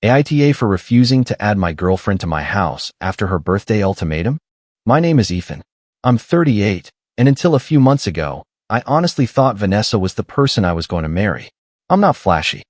AITA for refusing to add my girlfriend to my house after her birthday ultimatum? My name is Ethan. I'm 38, and until a few months ago, I honestly thought Vanessa was the person I was going to marry. I'm not flashy.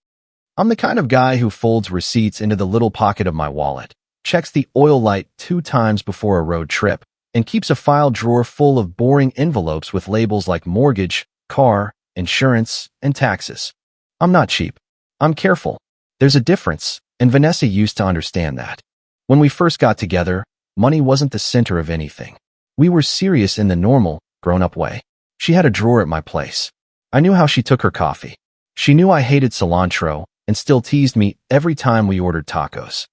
I'm the kind of guy who folds receipts into the little pocket of my wallet, checks the oil light 2 times before a road trip, and keeps a file drawer full of boring envelopes with labels like mortgage, car, insurance, and taxes. I'm not cheap. I'm careful. There's a difference, and Vanessa used to understand that. When we first got together, money wasn't the center of anything. We were serious in the normal, grown-up way. She had a drawer at my place. I knew how she took her coffee. She knew I hated cilantro and still teased me every time we ordered tacos.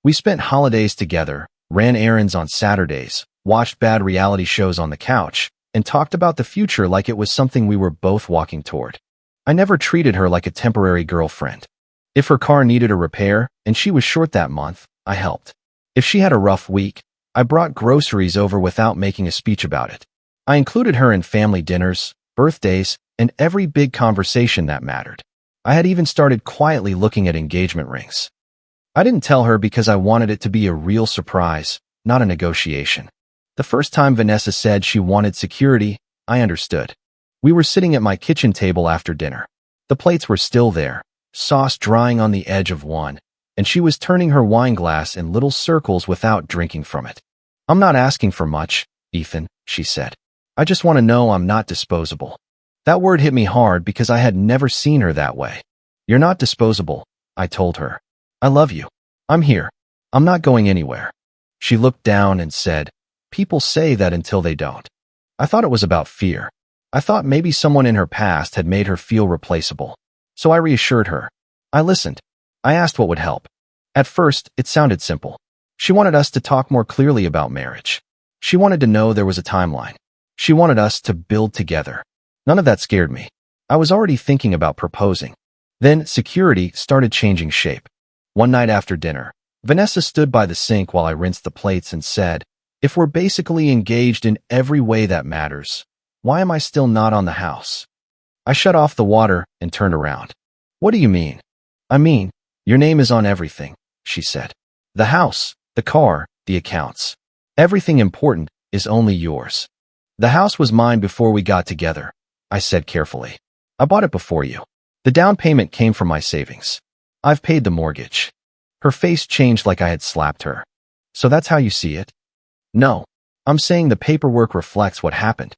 We spent holidays together, ran errands on Saturdays, watched bad reality shows on the couch, and talked about the future like it was something we were both walking toward. I never treated her like a temporary girlfriend. If her car needed a repair and she was short that month, I helped. If she had a rough week, I brought groceries over without making a speech about it. I included her in family dinners, birthdays, and every big conversation that mattered. I had even started quietly looking at engagement rings. I didn't tell her because I wanted it to be a real surprise, not a negotiation. The first time Vanessa said she wanted security, I understood. We were sitting at my kitchen table after dinner. The plates were still there, sauce drying on the edge of one, and she was turning her wine glass in little circles without drinking from it. "I'm not asking for much, Ethan," she said. "I just want to know I'm not disposable." That word hit me hard because I had never seen her that way. "You're not disposable," I told her. "I love you. I'm here. I'm not going anywhere." She looked down and said, "People say that until they don't." I thought it was about fear. I thought maybe someone in her past had made her feel replaceable. So I reassured her. I listened. I asked what would help. At first, it sounded simple. She wanted us to talk more clearly about marriage. She wanted to know there was a timeline. She wanted us to build together. None of that scared me. I was already thinking about proposing. Then security started changing shape. One night after dinner, Vanessa stood by the sink while I rinsed the plates and said, "If we're basically engaged in every way that matters, why am I still not on the house?" I shut off the water and turned around. "What do you mean?" "I mean, your name is on everything," she said. "The house, the car, the accounts. Everything important is only yours." "The house was mine before we got together," I said carefully. "I bought it before you. The down payment came from my savings. I've paid the mortgage." Her face changed like I had slapped her. "So that's how you see it?" "No. I'm saying the paperwork reflects what happened."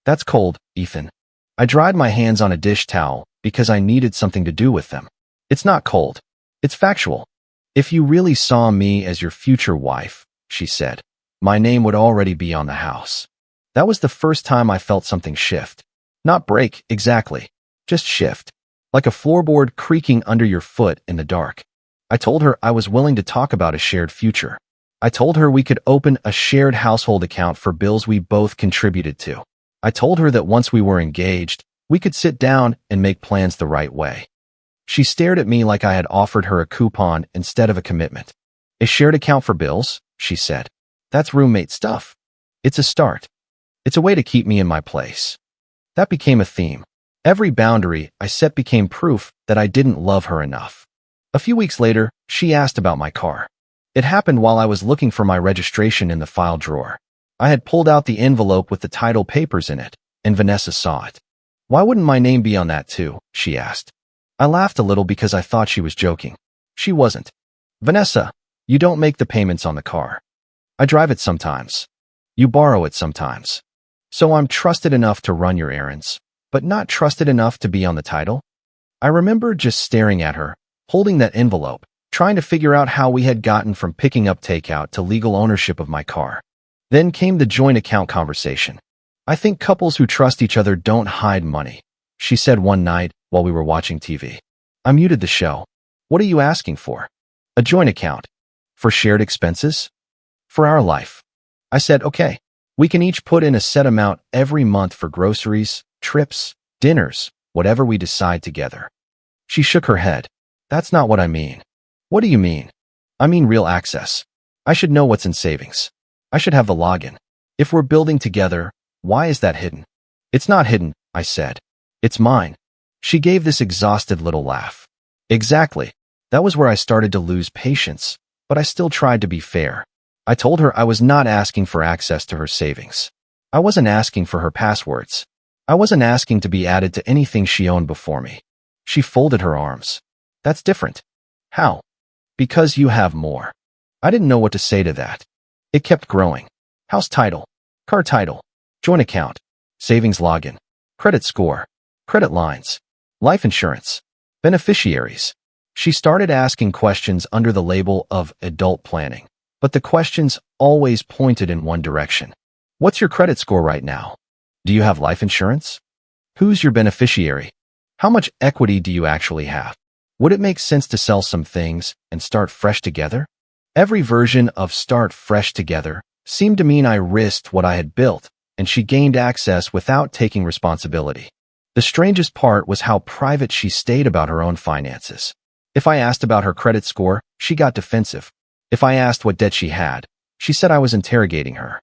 "That's cold, Ethan." I dried my hands on a dish towel because I needed something to do with them. "It's not cold. It's factual. If you really saw me as your future wife," she said, "my name would already be on the house." That was the first time I felt something shift. Not break, exactly. Just shift. Like a floorboard creaking under your foot in the dark. I told her I was willing to talk about a shared future. I told her we could open a shared household account for bills we both contributed to. I told her that once we were engaged, we could sit down and make plans the right way. She stared at me like I had offered her a coupon instead of a commitment. "A shared account for bills?" she said. "That's roommate stuff." "It's a start. It's a way to keep me in my place." That became a theme. Every boundary I set became proof that I didn't love her enough. A few weeks later, she asked about my car. It happened while I was looking for my registration in the file drawer. I had pulled out the envelope with the title papers in it, and Vanessa saw it. "Why wouldn't my name be on that too?" she asked. I laughed a little because I thought she was joking. She wasn't. "Vanessa, you don't make the payments on the car. I drive it sometimes. You borrow it sometimes. So I'm trusted enough to run your errands, but not trusted enough to be on the title." I remember just staring at her, holding that envelope, trying to figure out how we had gotten from picking up takeout to legal ownership of my car. Then came the joint account conversation. "I think couples who trust each other don't hide money," she said one night while we were watching TV. I muted the show. "What are you asking for?" "A joint account." "For shared expenses?" "For our life." I said, "Okay. We can each put in a set amount every month for groceries, trips, dinners, whatever we decide together." She shook her head. "That's not what I mean." "What do you mean?" "I mean real access. I should know what's in savings. I should have the login. If we're building together, why is that hidden?" "It's not hidden," I said. "It's mine." She gave this exhausted little laugh. "Exactly. That was where I started to lose patience, but I still tried to be fair. I told her I was not asking for access to her savings. I wasn't asking for her passwords. I wasn't asking to be added to anything she owned before me. She folded her arms. That's different. How? Because you have more. I didn't know what to say to that. It kept growing. House title, car title, joint account, savings login, credit score, credit lines, life insurance, beneficiaries. She started asking questions under the label of adult planning, but the questions always pointed in one direction. What's your credit score right now? Do you have life insurance? Who's your beneficiary? How much equity do you actually have? Would it make sense to sell some things and start fresh together? Every version of start fresh together seemed to mean I risked what I had built, and she gained access without taking responsibility. The strangest part was how private she stayed about her own finances. If I asked about her credit score, she got defensive. If I asked what debt she had, she said I was interrogating her.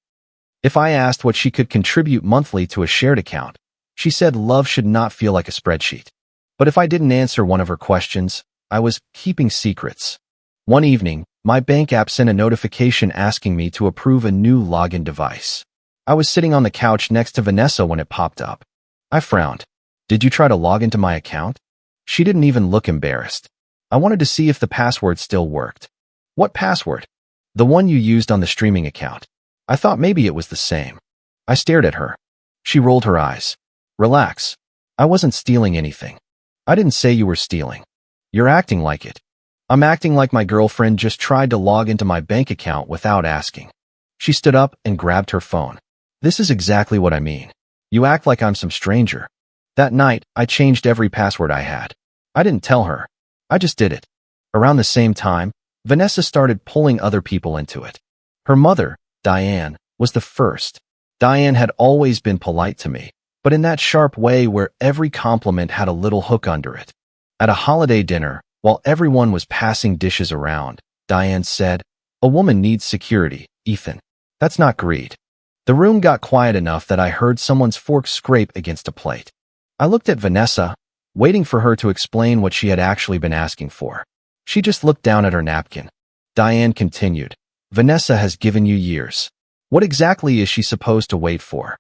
If I asked what she could contribute monthly to a shared account, she said love should not feel like a spreadsheet. But if I didn't answer one of her questions, I was keeping secrets. One evening, my bank app sent a notification asking me to approve a new login device. I was sitting on the couch next to Vanessa when it popped up. I frowned. Did you try to log into my account? She didn't even look embarrassed. I wanted to see if the password still worked. What password? The one you used on the streaming account. I thought maybe it was the same. I stared at her. She rolled her eyes. Relax. I wasn't stealing anything. I didn't say you were stealing. You're acting like it. I'm acting like my girlfriend just tried to log into my bank account without asking. She stood up and grabbed her phone. This is exactly what I mean. You act like I'm some stranger. That night, I changed every password I had. I didn't tell her. I just did it. Around the same time, Vanessa started pulling other people into it. Her mother, Diane, was the first. Diane had always been polite to me, but in that sharp way where every compliment had a little hook under it. At a holiday dinner, while everyone was passing dishes around, Diane said, "A woman needs security, Ethan. That's not greed." The room got quiet enough that I heard someone's fork scrape against a plate. I looked at Vanessa, waiting for her to explain what she had actually been asking for. She just looked down at her napkin. Diane continued, "Vanessa has given you years. What exactly is she supposed to wait for?"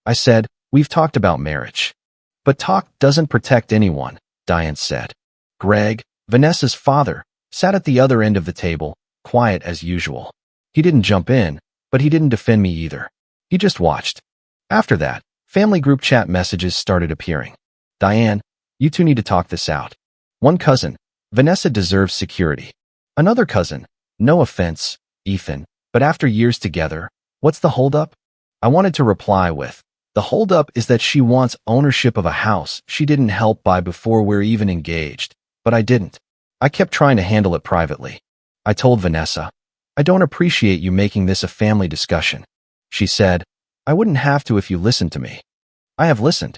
I said, "We've talked about marriage." "But talk doesn't protect anyone," Diane said. Greg, Vanessa's father, sat at the other end of the table, quiet as usual. He didn't jump in, but he didn't defend me either. He just watched. After that, family group chat messages started appearing. "Diane, you two need to talk this out." One cousin, "Vanessa deserves security." Another cousin, "No offense, Ethan, but after years together, what's the holdup?" I wanted to reply with, "The holdup is that she wants ownership of a house she didn't help buy before we're even engaged," but I didn't. I kept trying to handle it privately. I told Vanessa, "I don't appreciate you making this a family discussion." She said, "I wouldn't have to if you listened to me." I have listened.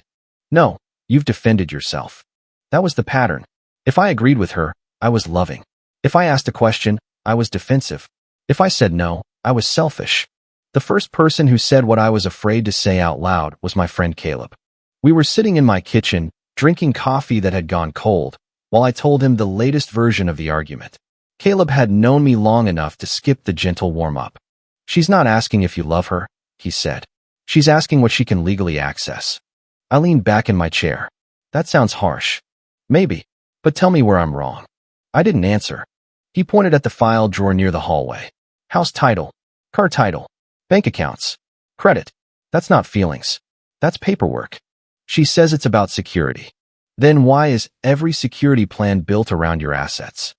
"No, you've defended yourself." That was the pattern. If I agreed with her, I was loving. If I asked a question, I was defensive. If I said no, I was selfish. The first person who said what I was afraid to say out loud was my friend Caleb. We were sitting in my kitchen, drinking coffee that had gone cold, while I told him the latest version of the argument. Caleb had known me long enough to skip the gentle warm-up. "She's not asking if you love her," he said. "She's asking what she can legally access." I leaned back in my chair. "That sounds harsh." "Maybe, but tell me where I'm wrong." I didn't answer. He pointed at the file drawer near the hallway. "House title, car title, bank accounts, credit. That's not feelings. That's paperwork." She says it's about security. Then why is every security plan built around your assets?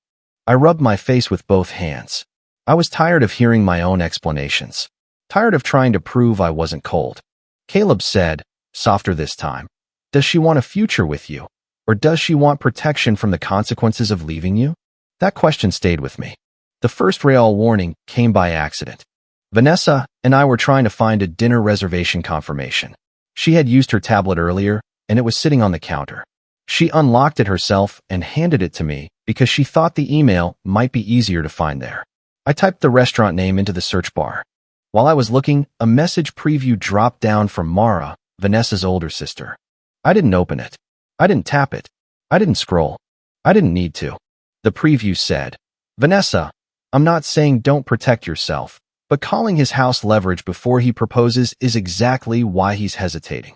I rubbed my face with both hands. I was tired of hearing my own explanations. Tired of trying to prove I wasn't cold. Caleb said, softer this time, "Does she want a future with you? Or does she want protection from the consequences of leaving you?" That question stayed with me. The first rail warning came by accident. Vanessa and I were trying to find a dinner reservation confirmation. She had used her tablet earlier, and it was sitting on the counter. She unlocked it herself and handed it to me because she thought the email might be easier to find there. I typed the restaurant name into the search bar. While I was looking, a message preview dropped down from Mara, Vanessa's older sister. I didn't open it. I didn't tap it. I didn't scroll. I didn't need to. The preview said, Vanessa, I'm not saying don't protect yourself, but calling his house leverage before he proposes is exactly why he's hesitating.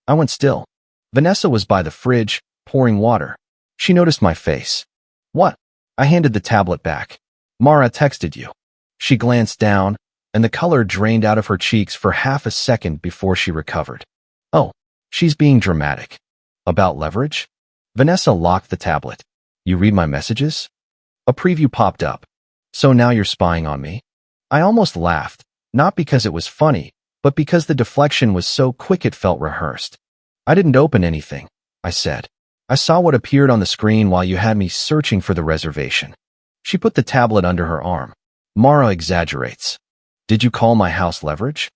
I went still. Vanessa was by the fridge, pouring water. She noticed my face. What? I handed the tablet back. Mara texted you. She glanced down, and the color drained out of her cheeks for half a second before she recovered. Oh, she's being dramatic. About leverage? Vanessa locked the tablet. You read my messages? A preview popped up. So now you're spying on me? I almost laughed, not because it was funny, but because the deflection was so quick it felt rehearsed. I didn't open anything, I said. I saw what appeared on the screen while you had me searching for the reservation. She put the tablet under her arm. Mara exaggerates. Did you call my house leverage?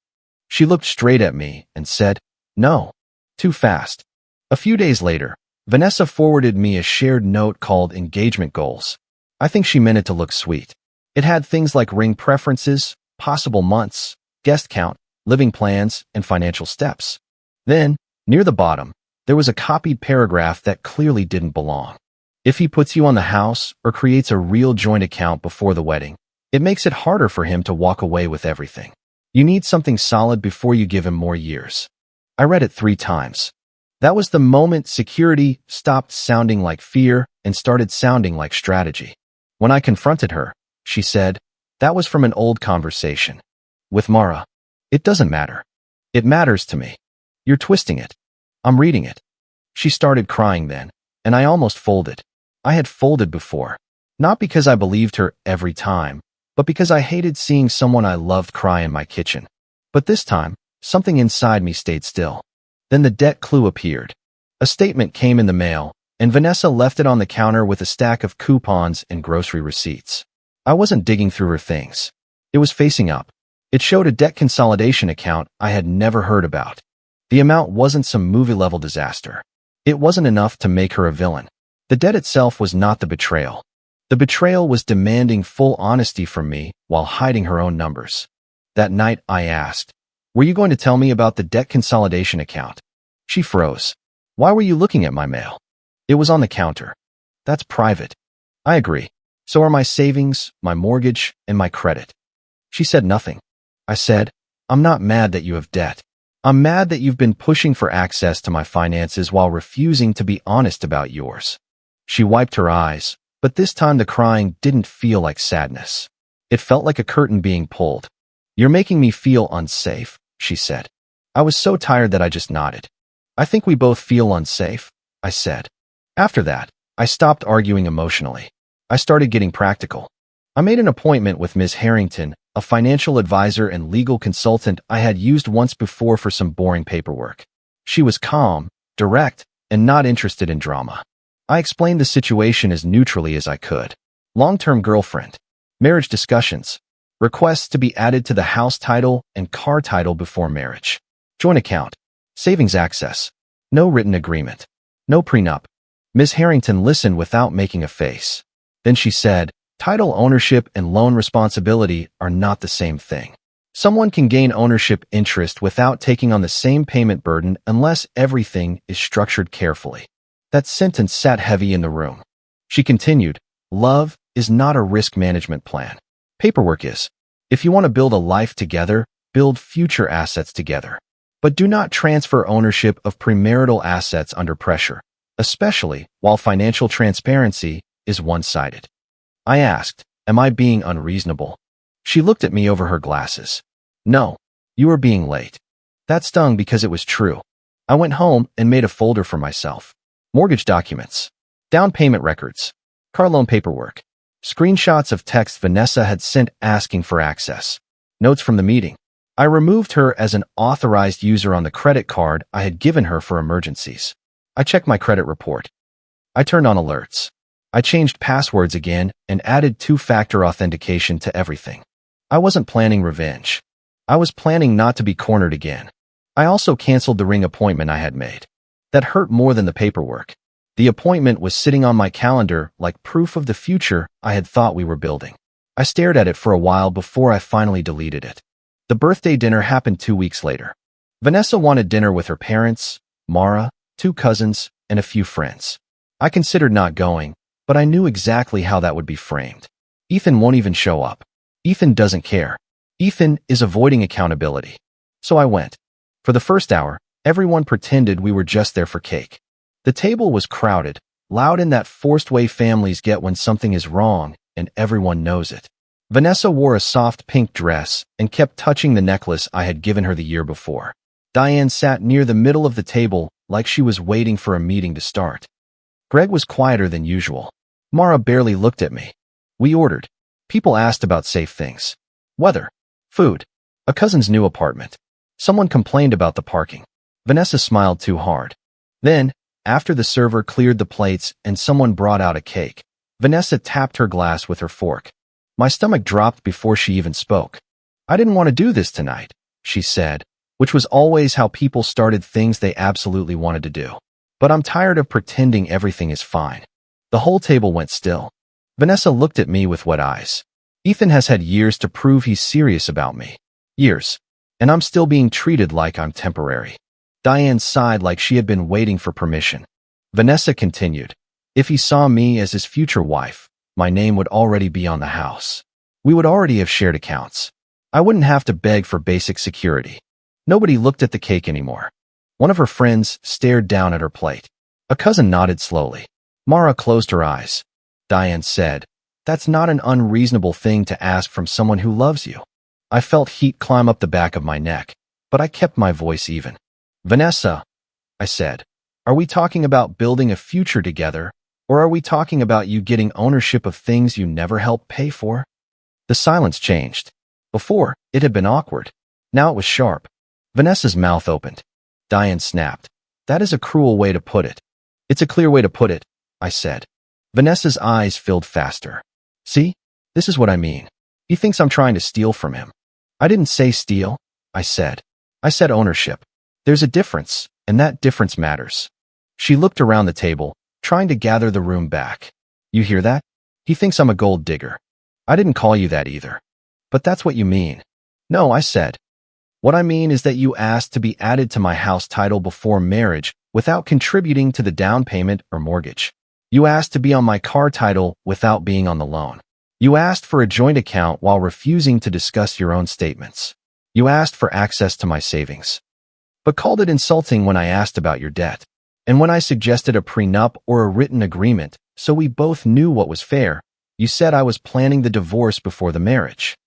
She looked straight at me and said, no. Too fast. A few days later, Vanessa forwarded me a shared note called Engagement Goals. I think she meant it to look sweet. It had things like ring preferences, possible months, guest count, living plans, and financial steps. Then, near the bottom, there was a copied paragraph that clearly didn't belong. If he puts you on the house or creates a real joint account before the wedding, it makes it harder for him to walk away with everything. You need something solid before you give him more years. I read it 3 times. That was the moment security stopped sounding like fear and started sounding like strategy. When I confronted her, she said, that was from an old conversation. With Mara. It doesn't matter. It matters to me. You're twisting it. I'm reading it. She started crying then, and I almost folded. I had folded before. Not because I believed her every time, but because I hated seeing someone I loved cry in my kitchen. But this time, something inside me stayed still. Then the debt clue appeared. A statement came in the mail, and Vanessa left it on the counter with a stack of coupons and grocery receipts. I wasn't digging through her things. It was facing up. It showed a debt consolidation account I had never heard about. The amount wasn't some movie-level disaster. It wasn't enough to make her a villain. The debt itself was not the betrayal. The betrayal was demanding full honesty from me while hiding her own numbers. That night, I asked, were you going to tell me about the debt consolidation account? She froze. Why were you looking at my mail? It was on the counter. That's private. I agree. So are my savings, my mortgage, and my credit. She said nothing. I said, I'm not mad that you have debt. I'm mad that you've been pushing for access to my finances while refusing to be honest about yours. She wiped her eyes, but this time the crying didn't feel like sadness. It felt like a curtain being pulled. You're making me feel unsafe, she said. I was so tired that I just nodded. I think we both feel unsafe, I said. After that, I stopped arguing emotionally. I started getting practical. I made an appointment with Ms. Harrington, a financial advisor and legal consultant I had used once before for some boring paperwork. She was calm, direct, and not interested in drama. I explained the situation as neutrally as I could. Long-term girlfriend, marriage discussions, requests to be added to the house title and car title before marriage, joint account, savings access, no written agreement, no prenup. Ms. Harrington listened without making a face. Then she said, title ownership and loan responsibility are not the same thing. Someone can gain ownership interest without taking on the same payment burden unless everything is structured carefully. That sentence sat heavy in the room. She continued, love is not a risk management plan. Paperwork is. If you want to build a life together, build future assets together. But do not transfer ownership of premarital assets under pressure, especially while financial transparency is one-sided. I asked, am I being unreasonable? She looked at me over her glasses. No, you are being late. That stung because it was true. I went home and made a folder for myself. Mortgage documents, down payment records, car loan paperwork, screenshots of texts Vanessa had sent asking for access, notes from the meeting. I removed her as an authorized user on the credit card I had given her for emergencies. I checked my credit report. I turned on alerts. I changed passwords again and added 2-factor authentication to everything. I wasn't planning revenge. I was planning not to be cornered again. I also canceled the ring appointment I had made. That hurt more than the paperwork. The appointment was sitting on my calendar like proof of the future I had thought we were building. I stared at it for a while before I finally deleted it. The birthday dinner happened 2 weeks later. Vanessa wanted dinner with her parents, Mara, 2 cousins, and a few friends. I considered not going, but I knew exactly how that would be framed. Ethan won't even show up. Ethan doesn't care. Ethan is avoiding accountability. So I went. For the first hour, everyone pretended we were just there for cake. The table was crowded, loud in that forced way families get when something is wrong, and everyone knows it. Vanessa wore a soft pink dress and kept touching the necklace I had given her the year before. Diane sat near the middle of the table like she was waiting for a meeting to start. Greg was quieter than usual. Mara barely looked at me. We ordered. People asked about safe things. Weather. Food. A cousin's new apartment. Someone complained about the parking. Vanessa smiled too hard. Then, after the server cleared the plates and someone brought out a cake, Vanessa tapped her glass with her fork. My stomach dropped before she even spoke. I didn't want to do this tonight, she said, which was always how people started things they absolutely wanted to do. But I'm tired of pretending everything is fine. The whole table went still. Vanessa looked at me with wet eyes. Ethan has had years to prove he's serious about me. Years. And I'm still being treated like I'm temporary. Diane sighed like she had been waiting for permission. Vanessa continued. If he saw me as his future wife, my name would already be on the house. We would already have shared accounts. I wouldn't have to beg for basic security. Nobody looked at the cake anymore. One of her friends stared down at her plate. A cousin nodded slowly. Mara closed her eyes. Diane said, "That's not an unreasonable thing to ask from someone who loves you." I felt heat climb up the back of my neck, but I kept my voice even. "Vanessa," I said, "are we talking about building a future together, or are we talking about you getting ownership of things you never helped pay for?" The silence changed. Before, it had been awkward. Now it was sharp. Vanessa's mouth opened. Diane snapped. "That is a cruel way to put it." "It's a clear way to put it," I said. Vanessa's eyes filled faster. "See? This is what I mean. He thinks I'm trying to steal from him." "I didn't say steal," I said. "I said ownership. There's a difference, and that difference matters." She looked around the table, trying to gather the room back. "You hear that? He thinks I'm a gold digger." "I didn't call you that either." "But that's what you mean." "No," I said. "What I mean is that you asked to be added to my house title before marriage without contributing to the down payment or mortgage. You asked to be on my car title without being on the loan. You asked for a joint account while refusing to discuss your own statements. You asked for access to my savings, but called it insulting when I asked about your debt. And when I suggested a prenup or a written agreement so we both knew what was fair, you said I was planning the divorce before the marriage."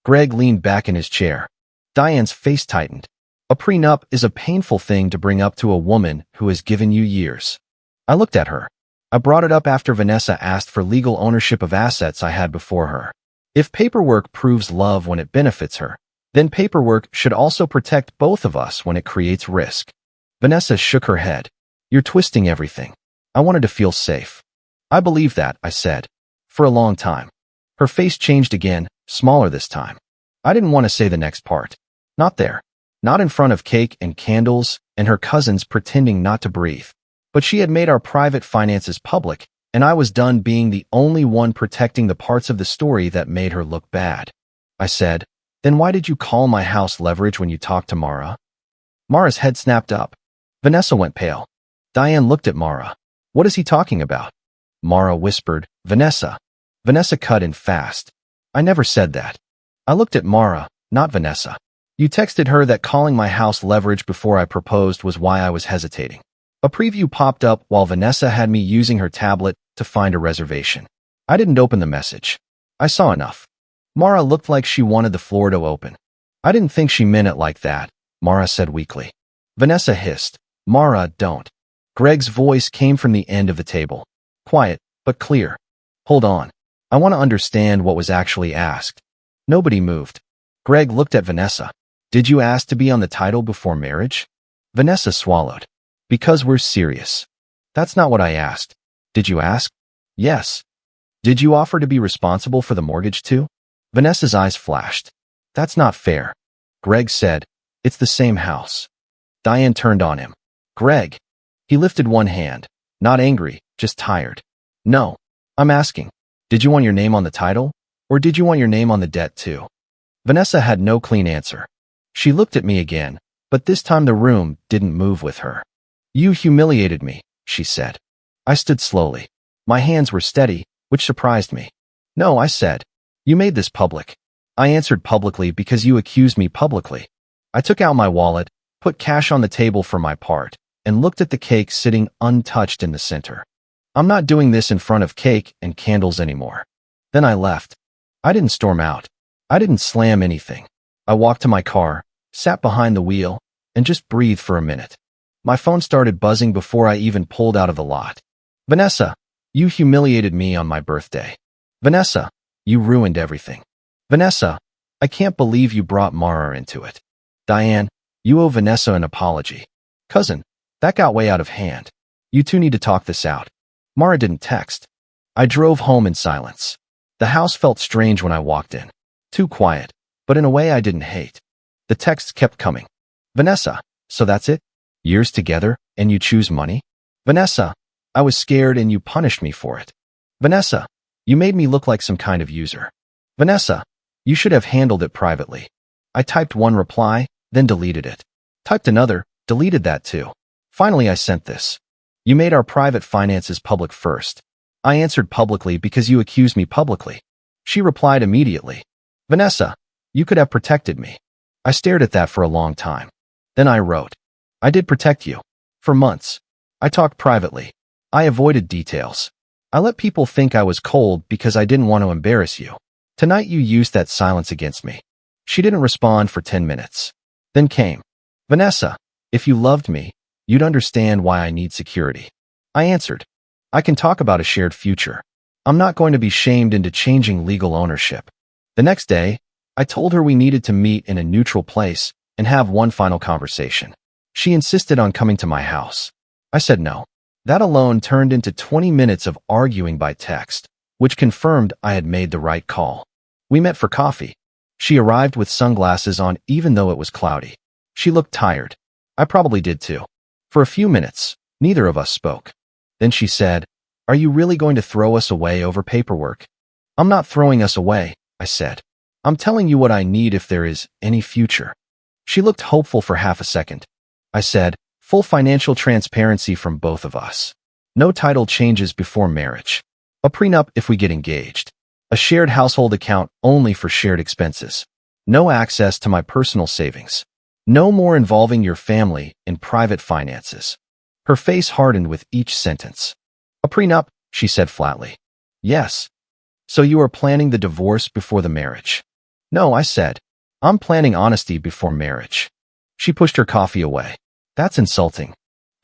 Greg leaned back in his chair. Diane's face tightened. "A prenup is a painful thing to bring up to a woman who has given you years." I looked at her. I brought it up after Vanessa asked for legal ownership of assets I had before her. If paperwork proves love when it benefits her, then paperwork should also protect both of us when it creates risk. Vanessa shook her head. "You're twisting everything. I wanted to feel safe." "I believe that," I said. "For a long time." Her face changed again, smaller this time. I didn't want to say the next part. Not there. Not in front of cake and candles and her cousins pretending not to breathe. But she had made our private finances public, and I was done being the only one protecting the parts of the story that made her look bad. I said, "Then why did you call my house leverage when you talked to Mara?" Mara's head snapped up. Vanessa went pale. Diane looked at Mara. "What is he talking about?" Mara whispered, "Vanessa." Vanessa cut in fast. "I never said that." I looked at Mara, not Vanessa. "You texted her that calling my house leverage before I proposed was why I was hesitating." A preview popped up while Vanessa had me using her tablet to find a reservation. I didn't open the message. I saw enough. Mara looked like she wanted the floor to open. "I didn't think she meant it like that," Mara said weakly. Vanessa hissed, "Mara, don't." Greg's voice came from the end of the table. Quiet, but clear. "Hold on. I want to understand what was actually asked." Nobody moved. Greg looked at Vanessa. "Did you ask to be on the title before marriage?" Vanessa swallowed. "Because we're serious." "That's not what I asked." "Did you ask?" "Yes." "Did you offer to be responsible for the mortgage too?" Vanessa's eyes flashed. "That's not fair." Greg said, "It's the same house." Diane turned on him. "Greg." He lifted one hand. Not angry, just tired. "No. I'm asking. Did you want your name on the title? Or did you want your name on the debt too?" Vanessa had no clean answer. She looked at me again, but this time the room didn't move with her. "You humiliated me," she said. I stood slowly. My hands were steady, which surprised me. No, I said. You made this public. I answered publicly because you accused me publicly. I took out my wallet, put cash on the table for my part, and looked at the cake sitting untouched in the center. I'm not doing this in front of cake and candles anymore. Then I left. I didn't storm out. I didn't slam anything. I walked to my car, sat behind the wheel, and just breathed for a minute. My phone started buzzing before I even pulled out of the lot. Vanessa, you humiliated me on my birthday. Vanessa, you ruined everything. Vanessa, I can't believe you brought Mara into it. Diane, you owe Vanessa an apology. Cousin, that got way out of hand. You two need to talk this out. Mara didn't text. I drove home in silence. The house felt strange when I walked in. Too quiet, but in a way I didn't hate. The texts kept coming. Vanessa, so that's it? Years together, and you choose money? Vanessa, I was scared and you punished me for it. Vanessa, you made me look like some kind of user. Vanessa, you should have handled it privately. I typed one reply, then deleted it. Typed another, deleted that too. Finally, I sent this. You made our private finances public first. I answered publicly because you accused me publicly. She replied immediately. Vanessa, you could have protected me. I stared at that for a long time. Then I wrote. I did protect you. For months. I talked privately. I avoided details. I let people think I was cold because I didn't want to embarrass you. Tonight you used that silence against me. She didn't respond for 10 minutes. Then came. Vanessa, if you loved me, you'd understand why I need security. I answered. I can talk about a shared future. I'm not going to be shamed into changing legal ownership. The next day, I told her we needed to meet in a neutral place and have one final conversation. She insisted on coming to my house. I said no. That alone turned into 20 minutes of arguing by text, which confirmed I had made the right call. We met for coffee. She arrived with sunglasses on even though it was cloudy. She looked tired. I probably did too. For a few minutes, neither of us spoke. Then she said, "Are you really going to throw us away over paperwork?" "I'm not throwing us away," I said. "I'm telling you what I need if there is any future." She looked hopeful for half a second. I said, "Full financial transparency from both of us. No title changes before marriage. A prenup if we get engaged. A shared household account only for shared expenses. No access to my personal savings. No more involving your family in private finances." Her face hardened with each sentence. "A prenup," she said flatly. "Yes." "So you are planning the divorce before the marriage?" "No," I said. "I'm planning honesty before marriage." She pushed her coffee away. "That's insulting."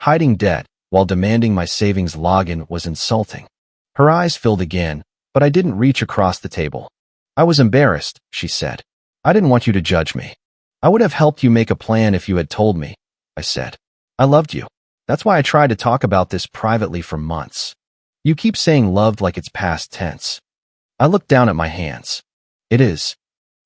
Hiding debt while demanding my savings login was insulting. Her eyes filled again, but I didn't reach across the table. "I was embarrassed," she said. "I didn't want you to judge me. I would have helped you make a plan if you had told me," I said. "I loved you. That's why I tried to talk about this privately for months." "You keep saying loved like it's past tense." I looked down at my hands. "It is."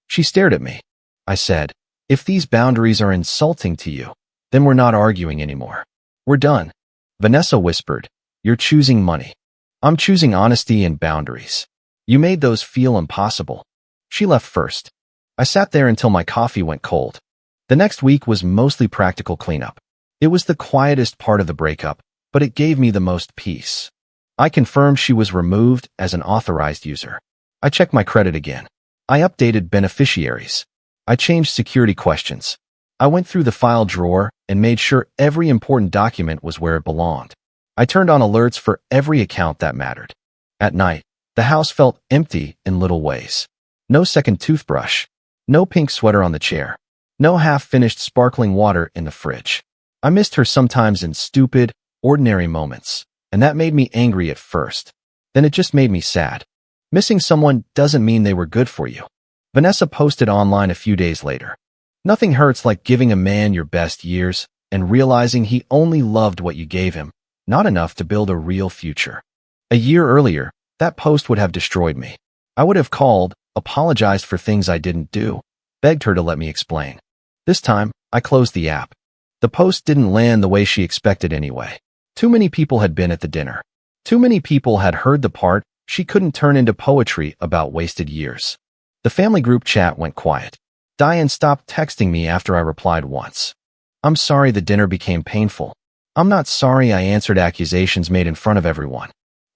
She stared at me. I said, "If these boundaries are insulting to you, then we're not arguing anymore. We're done." Vanessa whispered, "You're choosing money. I'm choosing honesty and boundaries. You made those feel impossible." She left first. I sat there until my coffee went cold. The next week was mostly practical cleanup. It was the quietest part of the breakup, but it gave me the most peace. I confirmed she was removed as an authorized user. I checked my credit again. I updated beneficiaries. I changed security questions. I went through the file drawer and made sure every important document was where it belonged. I turned on alerts for every account that mattered. At night, the house felt empty in little ways. No second toothbrush. No pink sweater on the chair. No half-finished sparkling water in the fridge. I missed her sometimes in stupid, ordinary moments, and that made me angry at first. Then it just made me sad. Missing someone doesn't mean they were good for you. Vanessa posted online a few days later. "Nothing hurts like giving a man your best years and realizing he only loved what you gave him, not enough to build a real future." A year earlier, that post would have destroyed me. I would have called, apologized for things I didn't do, begged her to let me explain. This time, I closed the app. The post didn't land the way she expected anyway. Too many people had been at the dinner. Too many people had heard the part she couldn't turn into poetry about wasted years. The family group chat went quiet. Diane stopped texting me after I replied once. "I'm sorry the dinner became painful." "I'm not sorry I answered accusations made in front of everyone."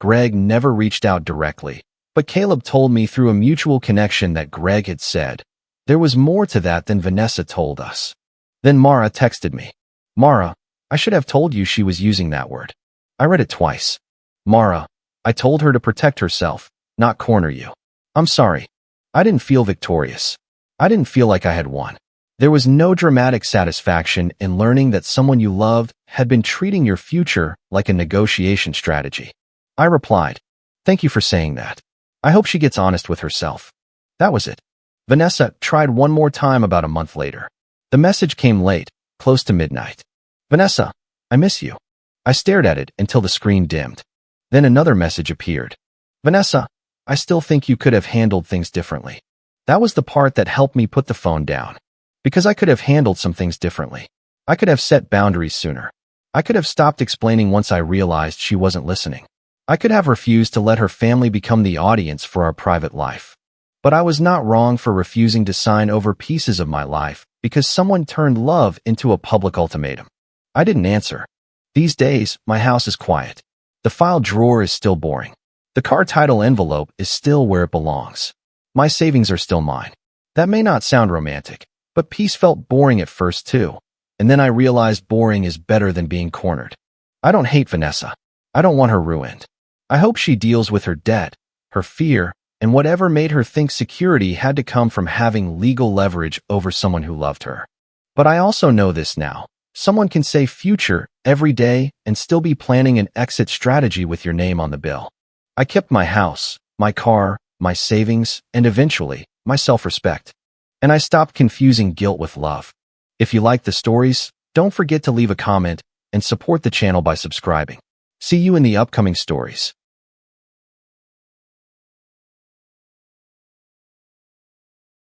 Greg never reached out directly, but Caleb told me through a mutual connection that Greg had said. There was more to that than Vanessa told us. Then Mara texted me. Mara, I should have told you she was using that word. I read it twice. Mara, I told her to protect herself, not corner you. I'm sorry. I didn't feel victorious. I didn't feel like I had won. There was no dramatic satisfaction in learning that someone you loved had been treating your future like a negotiation strategy. I replied, thank you for saying that. I hope she gets honest with herself. That was it. Vanessa tried one more time about a month later. The message came late, close to midnight. Vanessa, I miss you. I stared at it until the screen dimmed. Then another message appeared. Vanessa, I still think you could have handled things differently. That was the part that helped me put the phone down. Because I could have handled some things differently. I could have set boundaries sooner. I could have stopped explaining once I realized she wasn't listening. I could have refused to let her family become the audience for our private life. But I was not wrong for refusing to sign over pieces of my life because someone turned love into a public ultimatum. I didn't answer. These days, my house is quiet. The file drawer is still boring. The car title envelope is still where it belongs. My savings are still mine. That may not sound romantic, but peace felt boring at first too. And then I realized boring is better than being cornered. I don't hate Vanessa. I don't want her ruined. I hope she deals with her debt, her fear, and whatever made her think security had to come from having legal leverage over someone who loved her. But I also know this now. Someone can say future every day and still be planning an exit strategy with your name on the bill. I kept my house, my car, my savings, and eventually, my self-respect. And I stopped confusing guilt with love. If you like the stories, don't forget to leave a comment and support the channel by subscribing. See you in the upcoming stories.